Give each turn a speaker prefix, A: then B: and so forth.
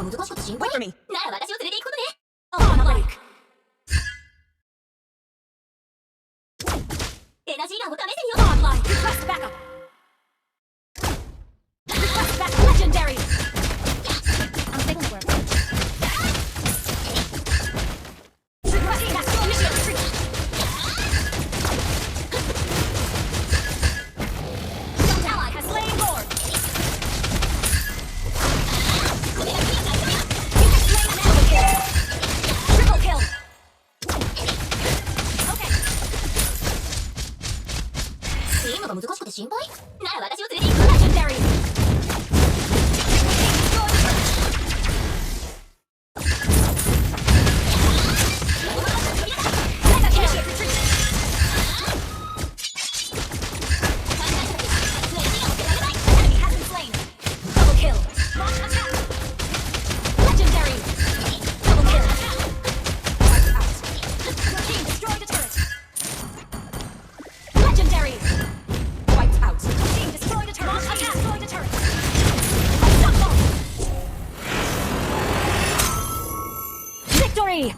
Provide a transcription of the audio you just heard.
A: 難しくて心配。
B: Wait for me.
A: なら私を連れて行くことね。
B: On break.
A: エナジーガンを試せるよ。
B: Online. Request backup. Request backup. Legendary. I'm thinking work. Request backup. Initiate retreat. Some ally has slain Lord. You have slain an ally. Triple kill. Okay.
A: ゲームが難しくて心配。なら私を連れて行く。
B: Legendary. Mega kill. Initiate retreat. Enemy has been slain. Double kill. Launch attack. Legendary. Double kill. Wiped out. Your team destroyed a turret. Legendary. Wiped out. Your team destroyed a turret. Launch attack. Destroyed a turret. Unstoppable. Victory.